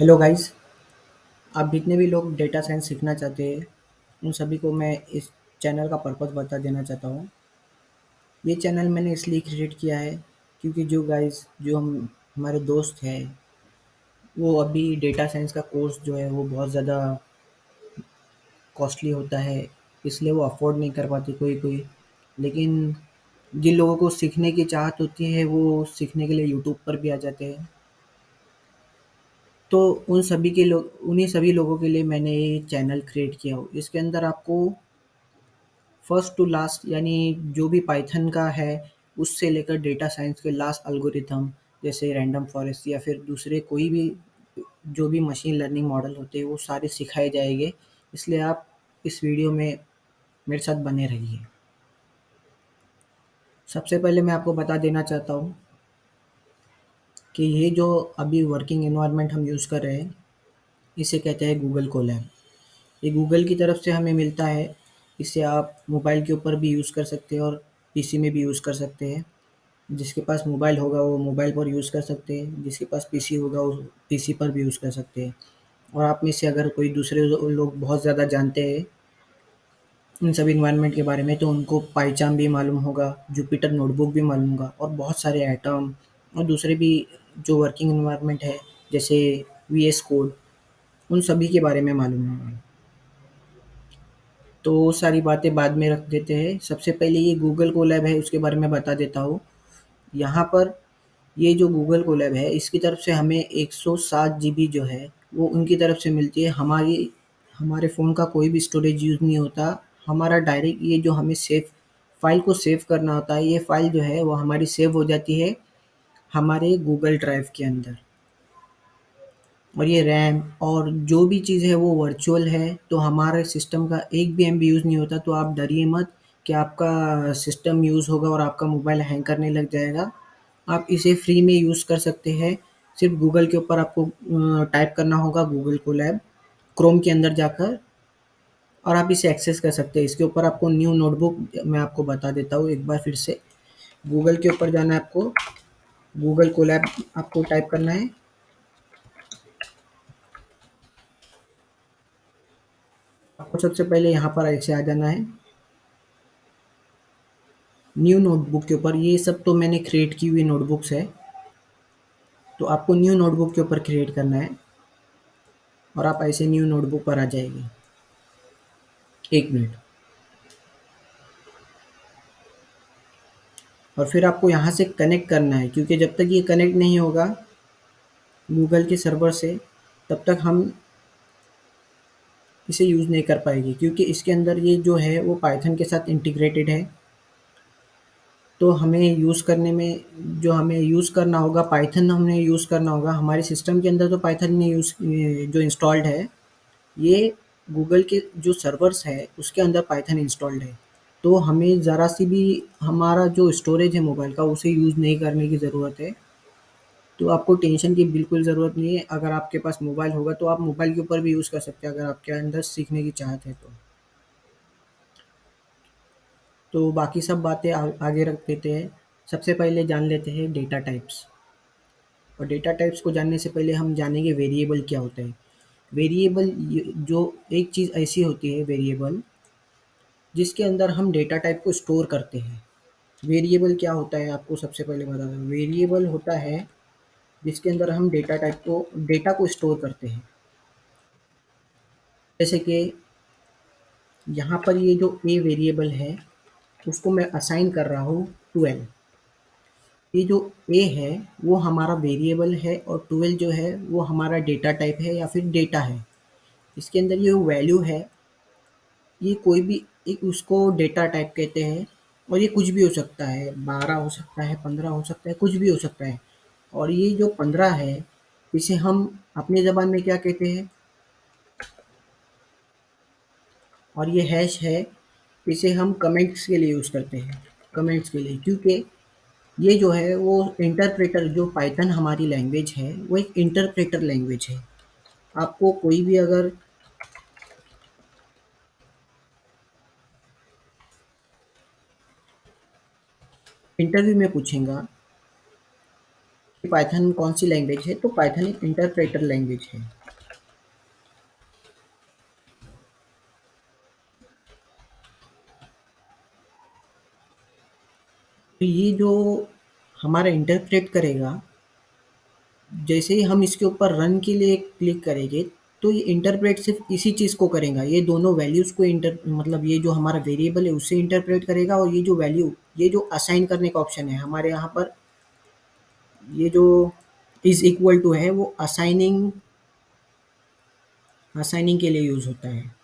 Hello guys. आप जितने भी लोग डेटा साइंस सीखना चाहते हैं उन सभी को मैं इस चैनल का पर्पस बता देना चाहता हूँ। ये चैनल मैंने इसलिए क्रिएट किया है क्योंकि जो गाइस जो हम हमारे दोस्त हैं वो अभी डेटा साइंस का कोर्स जो है वो बहुत ज़्यादा कॉस्टली होता है, इसलिए वो अफोर्ड नहीं कर पाते कोई कोई। लेकिन जिन लोगों को सीखने की चाहत होती है वो सीखने के लिए यूट्यूब पर भी आ जाते हैं। तो उन्हीं सभी लोगों के लिए मैंने ये चैनल क्रिएट किया हो। इसके अंदर आपको फर्स्ट टू लास्ट यानी जो भी पाइथन का है उससे लेकर डेटा साइंस के लास्ट एल्गोरिथम जैसे रैंडम फॉरेस्ट या फिर दूसरे कोई भी जो भी मशीन लर्निंग मॉडल होते हैं वो सारे सिखाए जाएंगे। इसलिए आप इस वीडियो में मेरे साथ बने रहिए। सबसे पहले मैं आपको बता देना चाहता हूँ कि ये जो अभी वर्किंग एनवायरनमेंट हम यूज़ कर रहे हैं इसे कहते हैं गूगल कोलैब। ये गूगल की तरफ से हमें मिलता है। इसे आप मोबाइल के ऊपर भी यूज़ कर सकते हैं और पीसी में भी यूज़ कर सकते हैं। जिसके पास मोबाइल होगा वो मोबाइल पर यूज़ कर सकते हैं, जिसके पास पीसी होगा वो पीसी पर भी यूज़ कर सकते हैं। और आप में से अगर कोई दूसरे लोग बहुत ज़्यादा जानते हैं इन सभी इन्वायरमेंट के बारे में तो उनको पाइचार्म भी मालूम होगा, जुपिटर नोटबुक भी मालूम होगा और बहुत सारे एटम और दूसरे भी जो वर्किंग इन्वायरमेंट है जैसे वीएस कोड उन सभी के बारे में मालूम होगा। तो वो सारी बातें बाद में रख देते हैं। सबसे पहले ये गूगल कोलैब है उसके बारे में बता देता हूँ। यहाँ पर ये जो गूगल कोलैब है इसकी तरफ से हमें 107 जीबी जो है वो उनकी तरफ से मिलती है। हमारे फ़ोन का कोई भी स्टोरेज यूज़ नहीं होता। हमारा डायरेक्ट ये जो हमें सेव फ़ाइल को सेव करना होता है, ये फ़ाइल जो है वो हमारी सेव हो जाती है हमारे गूगल ड्राइव के अंदर। और ये रैम और जो भी चीज़ है वो वर्चुअल है, तो हमारे सिस्टम का 1 भी एमबी यूज़ नहीं होता। तो आप डरिए मत कि आपका सिस्टम यूज़ होगा और आपका मोबाइल हैंग करने लग जाएगा। आप इसे फ्री में यूज़ कर सकते हैं। सिर्फ़ गूगल के ऊपर आपको टाइप करना होगा गूगल कोलैब क्रोम के अंदर जाकर और आप इसे एक्सेस कर सकते हैं। इसके ऊपर आपको न्यू नोटबुक मैं आपको बता देता हूँ एक बार फिर से। गूगल के ऊपर जाना है आपको, गूगल कोलैब आपको टाइप करना है। आपको सबसे पहले यहाँ पर ऐसे आ जाना है न्यू नोटबुक के ऊपर। ये सब तो मैंने क्रिएट की हुई नोटबुक्स है, तो आपको न्यू नोटबुक के ऊपर क्रिएट करना है और आप ऐसे न्यू नोटबुक पर आ जाएगी। 1 मिनट। और फिर आपको यहाँ से कनेक्ट करना है क्योंकि जब तक ये कनेक्ट नहीं होगा गूगल के सर्वर से तब तक हम इसे यूज़ नहीं कर पाएंगे क्योंकि इसके अंदर ये जो है वो पाइथन के साथ इंटीग्रेटेड है। तो हमें यूज़ करने में जो हमें यूज़ करना होगा पाइथन हमें यूज़ करना होगा। हमारे सिस्टम के अंदर तो पाइथन ने यूज़ जो इंस्टॉल्ड है, ये गूगल के जो सर्वर्स है उसके अंदर पाइथन इंस्टॉल्ड है। तो हमें ज़रा-सी भी हमारा जो स्टोरेज है मोबाइल का उसे यूज़ नहीं करने की ज़रूरत है। तो आपको टेंशन की बिल्कुल ज़रूरत नहीं है। अगर आपके पास मोबाइल होगा तो आप मोबाइल के ऊपर भी यूज़ कर सकते हैं अगर आपके अंदर सीखने की चाहत है तो। तो बाकी सब बातें आगे रख देते हैं। सबसे पहले जान लेते हैं डेटा टाइप्स। और डेटा टाइप्स को जानने से पहले हम जानेंगे वेरिएबल क्या होता है। वेरिएबल जो एक चीज़ ऐसी होती है वेरिएबल जिसके अंदर हम डेटा टाइप को स्टोर करते हैं। वेरिएबल क्या होता है आपको सबसे पहले बता दूँ। वेरिएबल होता है जिसके अंदर हम डेटा को स्टोर करते हैं। जैसे कि यहाँ पर ये जो ए वेरिएबल है उसको मैं असाइन कर रहा हूँ 12। ये जो ए है वो हमारा वेरिएबल है और 12 जो है वो हमारा डेटा टाइप है या फिर डेटा है। इसके अंदर ये वैल्यू है, ये कोई भी एक उसको डेटा टाइप कहते हैं। और ये कुछ भी हो सकता है, 12 हो सकता है, 15 हो सकता है, कुछ भी हो सकता है। और ये जो 15 है इसे हम अपनी ज़बान में क्या कहते हैं, और ये हैश है इसे हम कमेंट्स के लिए यूज़ करते हैं। कमेंट्स के लिए क्योंकि ये जो है वो इंटरप्रेटर जो पाइथन हमारी लैंग्वेज है वो एक इंटरप्रेटर लैंग्वेज है। आपको कोई भी अगर इंटरव्यू में पूछेगा पाइथन कौन सी लैंग्वेज है, तो पाइथन एक इंटरप्रेटर लैंग्वेज है। तो ये जो हमारा इंटरप्रेट करेगा, जैसे ही हम इसके ऊपर रन के लिए क्लिक करेंगे, तो ये इंटरप्रेट सिर्फ इसी चीज़ को करेगा, ये दोनों वैल्यूज़ को मतलब ये जो हमारा वेरिएबल है उसे इंटरप्रेट करेगा, और ये जो वैल्यू, ये जो असाइन करने का ऑप्शन है हमारे यहाँ पर, ये जो इज इक्वल टू है, वो असाइनिंग के लिए यूज़ होता है।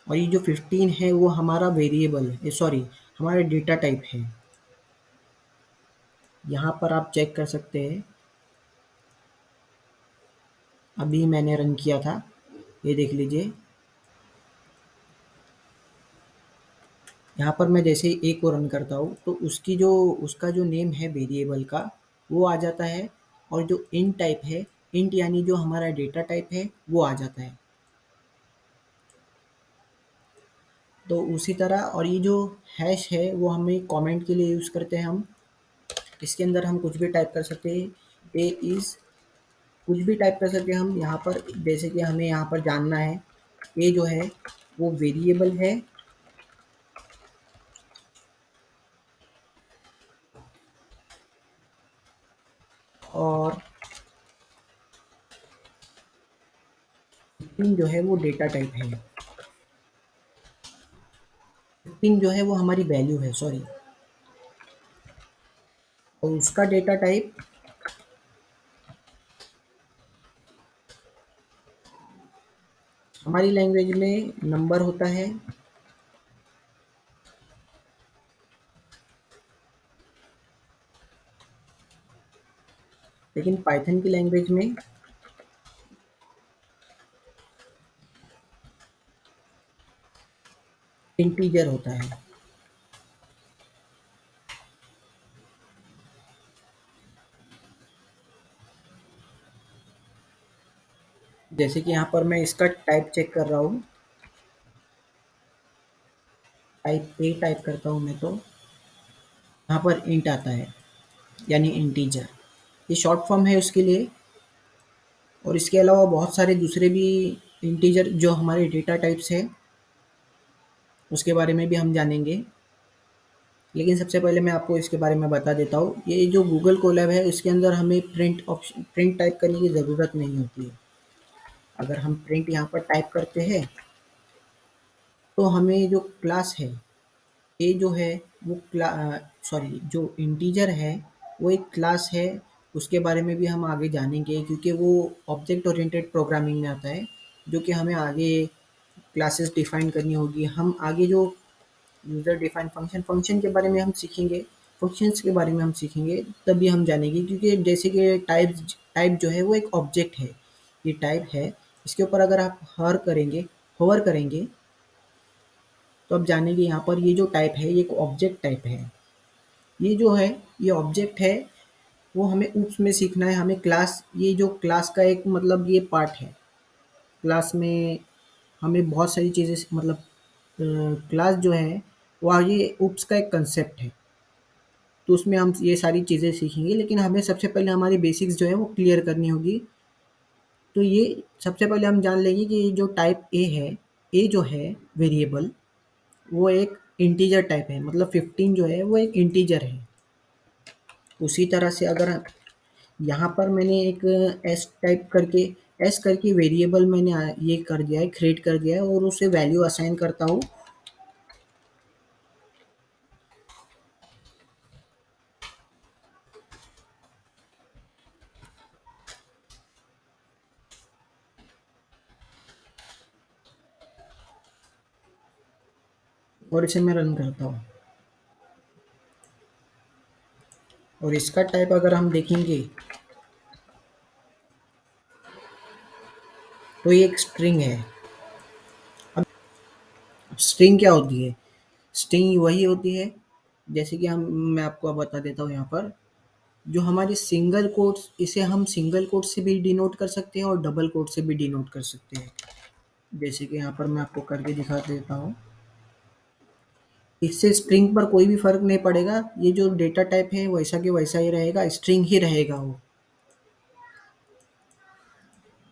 और ये जो 15 है वो हमारा वेरिएबल है, सॉरी, हमारा डेटा टाइप है। यहाँ पर आप चेक कर सकते हैं, अभी मैंने रन किया था, ये देख लीजिए। यहाँ पर मैं जैसे ही ए को रन करता हूँ, तो उसका जो नेम है वेरिएबल का, वो आ जाता है, और जो इंट टाइप है, इंट यानी जो हमारा डेटा टाइप है, वो आ जाता है। तो उसी तरह, और ये जो हैश है वो हमें कमेंट के लिए यूज़ करते हैं हम। इसके अंदर हम कुछ भी टाइप कर सकते हैं, ए इज़, कुछ भी टाइप कर सकते हैं हम यहाँ पर। जैसे कि हमें यहाँ पर जानना है, ए जो है वो वेरिएबल है, और 15 जो है वो डेटा टाइप है। 15 जो है वो हमारी वैल्यू है, सॉरी, और उसका डेटा टाइप हमारी लैंग्वेज में नंबर होता है, लेकिन पाइथन की लैंग्वेज में इंटीजर होता है। जैसे कि यहाँ पर मैं इसका टाइप चेक कर रहा हूँ, टाइप ए टाइप करता हूँ मैं, तो यहाँ पर इंट आता है, यानी इंटीजर, ये शॉर्ट फॉर्म है उसके लिए। और इसके अलावा बहुत सारे दूसरे भी इंटीजर जो हमारे डेटा टाइप्स है, उसके बारे में भी हम जानेंगे। लेकिन सबसे पहले मैं आपको इसके बारे में बता देता हूँ, ये जो गूगल कोलैब है इसके अंदर हमें प्रिंट टाइप करने की ज़रूरत नहीं होती है। अगर हम प्रिंट यहाँ पर टाइप करते हैं, तो हमें जो क्लास है, ए जो है वो सॉरी, जो इंटीजर है वो एक क्लास है। उसके बारे में भी हम आगे जानेंगे, क्योंकि वो ऑब्जेक्ट ओरिएंटेड प्रोग्रामिंग में आता है, जो कि हमें आगे क्लासेस डिफाइन करनी होगी। हम आगे जो यूज़र डिफाइन फंक्शन के बारे में हम सीखेंगे, फंक्शंस के बारे में हम सीखेंगे, तभी हम जानेंगे। क्योंकि जैसे कि टाइप जो है वो एक ऑब्जेक्ट है, ये टाइप है, इसके ऊपर अगर आप होवर करेंगे, तो आप जानेंगे यहाँ पर ये जो टाइप है ये एक ऑब्जेक्ट टाइप है। ये जो है, ये ऑब्जेक्ट है, वो हमें उसमें सीखना है। हमें क्लास, ये जो क्लास का एक मतलब ये पार्ट है, क्लास में हमें बहुत सारी चीज़ें मतलब क्लास जो है वो ये उप्स का एक कंसेप्ट है, तो उसमें हम ये सारी चीज़ें सीखेंगे। लेकिन हमें सबसे पहले हमारी बेसिक्स जो है वो क्लियर करनी होगी। तो ये सबसे पहले हम जान लेंगे कि ये जो टाइप ए है, ए जो है वेरिएबल, वो एक इंटीजर टाइप है, मतलब 15 जो है वो एक इंटीजर है। उसी तरह से अगर यहाँ पर मैंने एक एस टाइप करके, एस करके वेरिएबल मैंने ये कर दिया है, क्रिएट कर दिया है, और उसे वैल्यू असाइन करता हूँ, और इसे मैं रन करता हूँ। और इसका टाइप अगर हम देखेंगे, तो ये एक स्ट्रिंग है। अब स्ट्रिंग क्या होती है? स्ट्रिंग वही होती है, जैसे कि हम, मैं आपको अब बता देता हूँ यहाँ पर, जो हमारे सिंगल कोट्स, इसे हम सिंगल कोट से भी डिनोट कर सकते हैं और डबल कोट से भी डिनोट कर सकते हैं। जैसे कि यहाँ पर मैं आपको करके दिखा देता हूँ, इससे स्ट्रिंग पर कोई भी फ़र्क नहीं पड़ेगा, ये जो डेटा टाइप है वैसा के वैसा ही रहेगा, स्ट्रिंग ही रहेगा वो,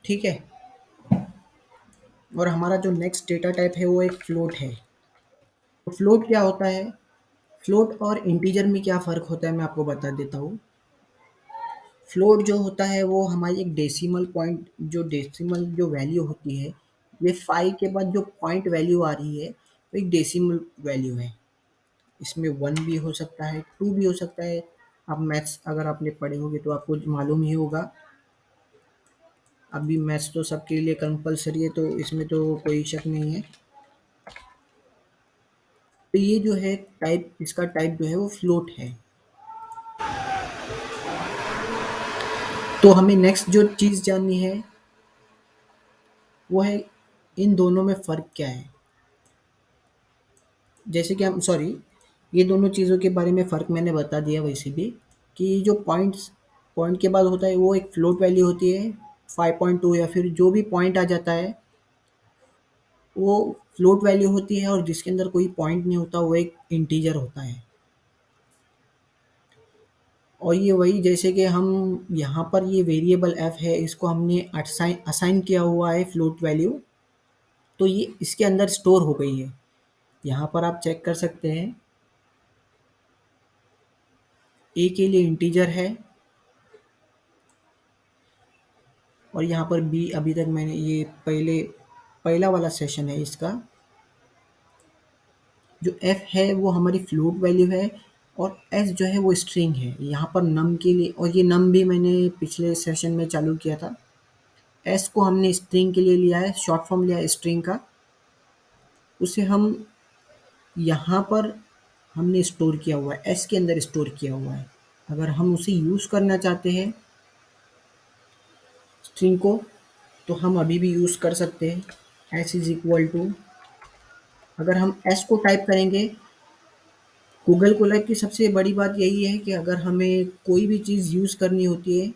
ठीक है। और हमारा जो नेक्स्ट डेटा टाइप है वो एक फ्लोट है। तो फ्लोट क्या होता है? फ्लोट और इंटीजर में क्या फ़र्क होता है मैं आपको बता देता हूँ। फ्लोट जो होता है वो हमारी एक डेसिमल पॉइंट, जो डेसिमल जो वैल्यू होती है, ये 5 के बाद जो पॉइंट वैल्यू आ रही है वो एक डेसिमल वैल्यू है। इसमें 1 भी हो सकता है, 2 भी हो सकता है। आप मैथ्स अगर आपने पढ़े होंगे तो आपको मालूम ही होगा। अभी मैथ्स तो सबके लिए कंपलसरी है, तो इसमें तो कोई शक नहीं है। तो ये जो है टाइप, इसका टाइप जो है वो फ्लोट है। तो हमें नेक्स्ट जो चीज़ जाननी है वो है इन दोनों में फ़र्क क्या है। जैसे कि हम सॉरी, ये दोनों चीज़ों के बारे में फ़र्क मैंने बता दिया वैसे भी, कि जो पॉइंट के बाद होता है वो एक फ्लोट वैल्यू होती है 5.2, या फिर जो भी पॉइंट आ जाता है वो फ्लोट वैल्यू होती है, और जिसके अंदर कोई पॉइंट नहीं होता वो एक इंटीजर होता है। और ये वही, जैसे कि हम यहाँ पर ये वेरिएबल एफ है, इसको हमने असाइन किया हुआ है फ्लोट वैल्यू, तो ये इसके अंदर स्टोर हो गई है। यहाँ पर आप चेक कर सकते हैं, ए के लिए इंटीजर है, और यहाँ पर बी, अभी तक मैंने ये पहला वाला सेशन है इसका। जो एफ है वो हमारी फ्लोट वैल्यू है, और एस जो है वो स्ट्रिंग है यहाँ पर नम के लिए, और ये नम भी मैंने पिछले सेशन में चालू किया था। एस को हमने स्ट्रिंग के लिए लिया है, शॉर्ट फॉर्म लिया है स्ट्रिंग का, उसे हम यहाँ पर हमने स्टोर किया हुआ है, एस के अंदर स्टोर किया हुआ है। अगर हम उसे यूज़ करना चाहते हैं स्ट्रिंग को, तो हम अभी भी यूज़ कर सकते हैं। एस इज इक्वल टू, अगर हम एस को टाइप करेंगे, गूगल कोलैब की सबसे बड़ी बात यही है कि अगर हमें कोई भी चीज़ यूज़ करनी होती है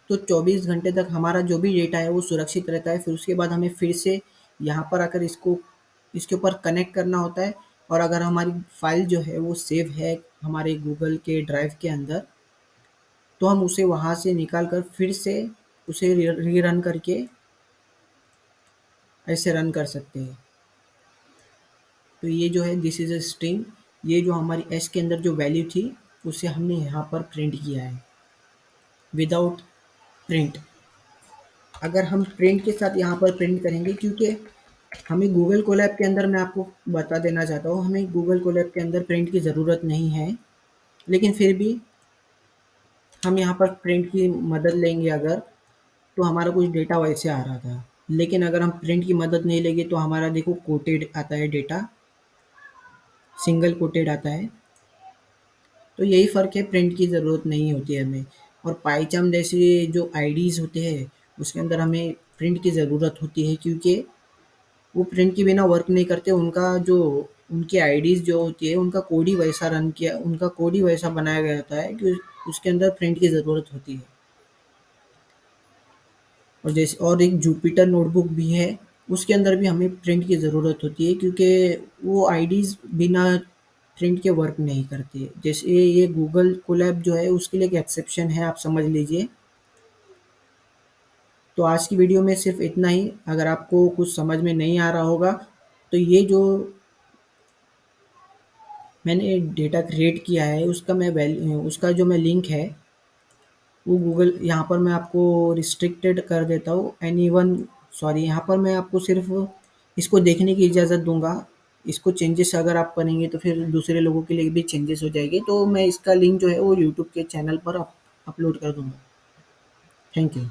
तो 24 घंटे तक हमारा जो भी डेटा है वो सुरक्षित रहता है। फिर उसके बाद हमें फिर से यहाँ पर आकर इसके ऊपर कनेक्ट करना होता है, और अगर हमारी फाइल जो है वो सेव है हमारे गूगल के ड्राइव के अंदर, तो हम उसे वहाँ से निकाल कर फिर से उसे रीरन करके ऐसे रन कर सकते हैं। तो ये जो है दिस इज़ अ स्ट्रिंग, ये जो हमारी एस के अंदर जो वैल्यू थी उसे हमने यहाँ पर प्रिंट किया है विदाउट प्रिंट। अगर हम प्रिंट के साथ यहाँ पर प्रिंट करेंगे, क्योंकि हमें गूगल कोलैब के अंदर, मैं आपको बता देना चाहता हूँ, हमें गूगल कोलैब के अंदर प्रिंट की ज़रूरत नहीं है, लेकिन फिर भी हम यहाँ पर प्रिंट की मदद लेंगे अगर, तो हमारा कुछ डेटा वैसे आ रहा था। लेकिन अगर हम प्रिंट की मदद नहीं लेंगे तो हमारा देखो कोटेड आता है डेटा, सिंगल कोटेड आता है। तो यही फ़र्क है, प्रिंट की ज़रूरत नहीं होती है हमें। और पाइचाम जैसे जो आईडीज़ होते हैं उसके अंदर हमें प्रिंट की ज़रूरत होती है, क्योंकि वो प्रिंट के बिना वर्क नहीं करते। उनका जो उनकी आईडीज़ जो होती है उनका कोड ही वैसा बनाया गया होता है कि उसके अंदर प्रिंट की ज़रूरत होती है। और जैसे और एक जुपिटर नोटबुक भी है, उसके अंदर भी हमें प्रिंट की ज़रूरत होती है, क्योंकि वो आईडीज़ बिना प्रिंट के वर्क नहीं करती है। जैसे ये गूगल कोलैब जो है उसके लिए एक एक्सेप्शन है, आप समझ लीजिए। तो आज की वीडियो में सिर्फ इतना ही। अगर आपको कुछ समझ में नहीं आ रहा होगा तो ये जो मैंने डेटा क्रिएट किया है उसका जो मैं लिंक है वो गूगल, यहाँ पर मैं आपको रिस्ट्रिक्टेड कर देता हूँ, एनीवन, सॉरी, यहाँ पर मैं आपको सिर्फ इसको देखने की इजाज़त दूंगा। इसको चेंजेस अगर आप करेंगे तो फिर दूसरे लोगों के लिए भी चेंजेस हो जाएंगे, तो मैं इसका लिंक जो है वो यूट्यूब के चैनल पर अपलोड कर दूंगा। Thank you.